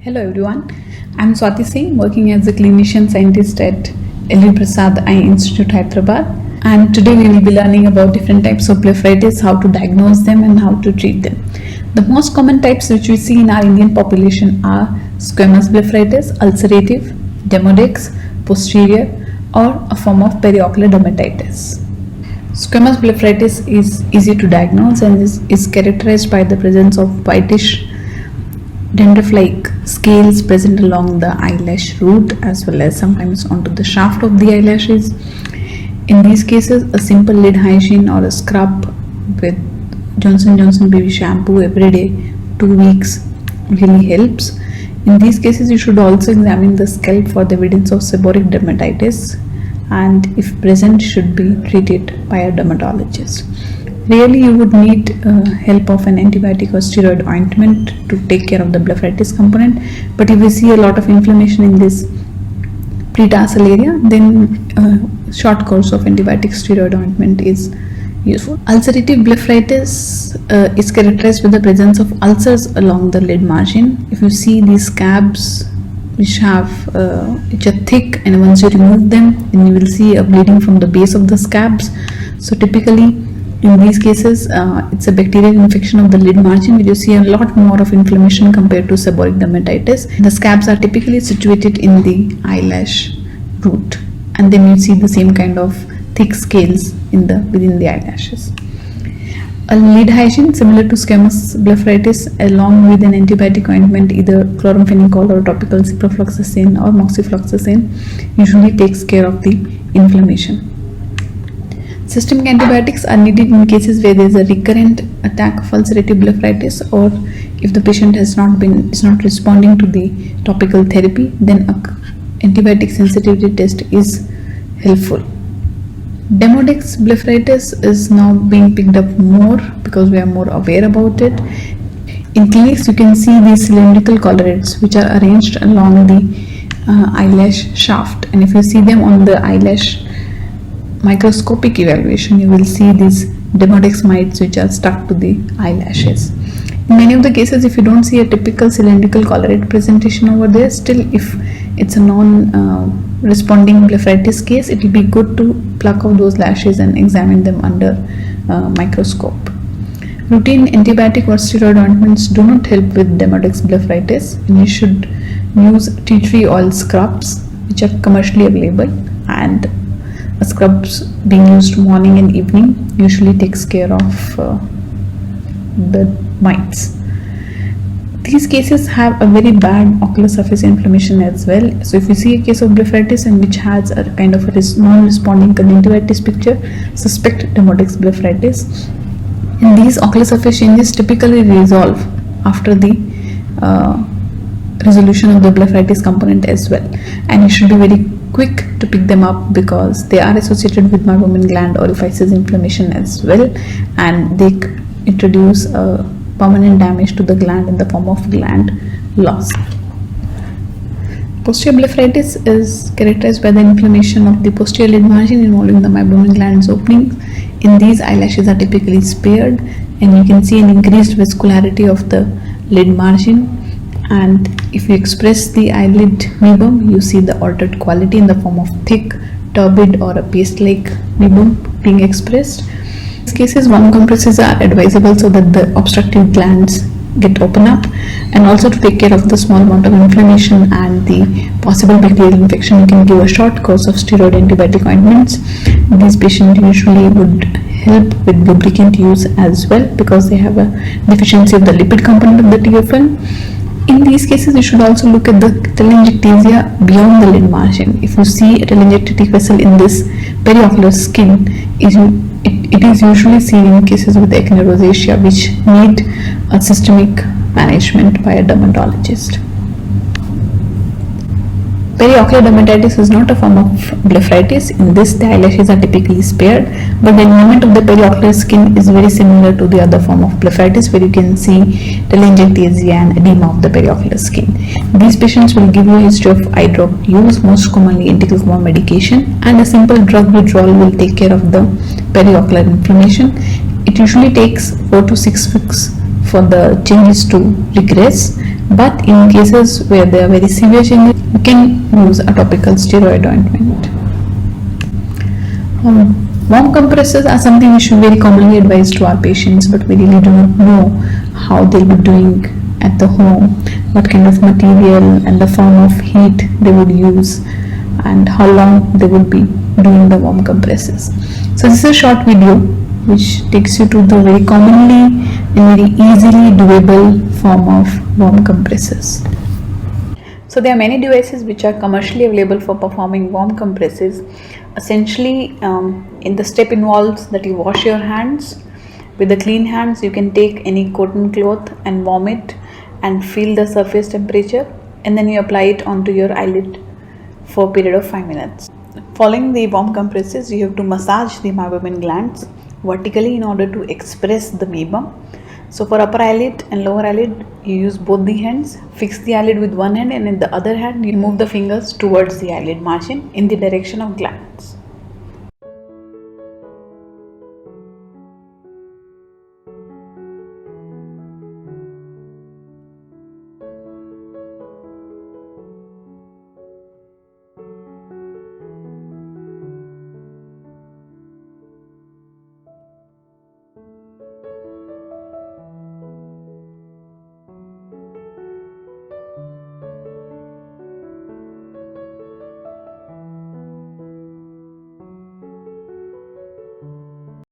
Hello everyone, I'm Swati Singh, working as a clinician scientist at LVPEI Institute, Hyderabad. And today we will be learning about different types of blepharitis, how to diagnose them and how to treat them. The most common types which we see in our Indian population are squamous blepharitis, ulcerative, demodex, posterior, or a form of periocular dermatitis. Squamous blepharitis is easy to diagnose and is characterized by the presence of whitish dandruff-like scales present along the eyelash root as well as sometimes onto the shaft of the eyelashes. In these cases, a simple lid hygiene or a scrub with Johnson & Johnson baby shampoo every day, 2 weeks really helps. In these cases, you should also examine the scalp for the evidence of seborrheic dermatitis, and if present, should be treated by a dermatologist. Really, you would need help of an antibiotic or steroid ointment to take care of the blepharitis component. But if we see a lot of inflammation in this pretarsal area, then short course of antibiotic steroid ointment is useful. Ulcerative blepharitis is characterized with the presence of ulcers along the lid margin. If you see these scabs which are thick, and once you remove them, then you will see a bleeding from the base of the scabs. So typically in these cases, it's a bacterial infection of the lid margin, where you see a lot more of inflammation compared to seborrheic dermatitis. The scabs are typically situated in the eyelash root, and then you see the same kind of thick scales within the eyelashes. A lid hygiene similar to squamous blepharitis, along with an antibiotic ointment, either chloramphenicol or topical ciprofloxacin or moxifloxacin, usually takes care of the inflammation. Systemic antibiotics are needed in cases where there is a recurrent attack of ulcerative blepharitis, or if the patient is not responding to the topical therapy, then an antibiotic sensitivity test is helpful. Demodex blepharitis is now being picked up more because we are more aware about it. In clinics, you can see these cylindrical collarettes which are arranged along the eyelash shaft, and if you see them on the eyelash microscopic evaluation, you will see these demodex mites which are stuck to the eyelashes. In many of the cases, if you don't see a typical cylindrical collarette presentation over there, still if it's a non-responding blepharitis case, it will be good to pluck out those lashes and examine them under microscope. Routine antibiotic or steroid ointments do not help with demodex blepharitis, and you should use tea tree oil scrubs which are commercially available, and scrubs being used morning and evening usually takes care of the mites. These cases have a very bad ocular surface inflammation as well. So if you see a case of blepharitis and which has a kind of a non-responding conjunctivitis picture, suspect demodex blepharitis. And these ocular surface changes typically resolve after the resolution of the blepharitis component as well, and you should be very quick to pick them up because they are associated with meibomian gland orifices inflammation as well, and they introduce permanent damage to the gland in the form of gland loss. Posterior blepharitis is characterized by the inflammation of the posterior lid margin involving the meibomian gland's openings. In these, eyelashes are typically spared, and you can see an increased vascularity of the lid margin. And if you express the eyelid meibum, you see the altered quality in the form of thick, turbid or a paste-like meibum being expressed. In these cases, warm compresses are advisable so that the obstructive glands get open up, and also to take care of the small amount of inflammation and the possible bacterial infection, you can give a short course of steroid antibiotic ointments. These patients usually would help with lubricant use as well because they have a deficiency of the lipid component of the TFL. In these cases, you should also look at the telangiectasia beyond the lid margin. If you see a telangiectatic vessel in this periocular skin, it is usually seen in cases with acne rosacea which need a systemic management by a dermatologist. Periocular dermatitis is not a form of blepharitis. In this, the eyelashes are typically spared, but the environment of the periocular skin is very similar to the other form of blepharitis, where you can see telangiectasia and edema of the periocular skin. These patients will give you a history of eye drop use, most commonly antiglaucoma medication, and a simple drug withdrawal will take care of the periocular inflammation. It usually takes 4 to 6 weeks for the changes to regress. But in cases where there are very severe changes, you can use a topical steroid ointment. Warm compresses are something we should very commonly advise to our patients, but we really do not know how they'll be doing at the home, what kind of material and the form of heat they would use, and how long they would be doing the warm compresses. So this is a short video which takes you to the very commonly and very easily doable form of warm compresses. So there are many devices which are commercially available for performing warm compresses. Essentially, in the step involves that you wash your hands. With the clean hands, you can take any cotton cloth and warm it and feel the surface temperature, and then you apply it onto your eyelid for a period of 5 minutes. Following the warm compresses, you have to massage the meibomian glands vertically in order to express the meibum. So for upper eyelid and lower eyelid, you use both the hands. Fix the eyelid with one hand, and in the other hand you move the fingers towards the eyelid margin in the direction of glands.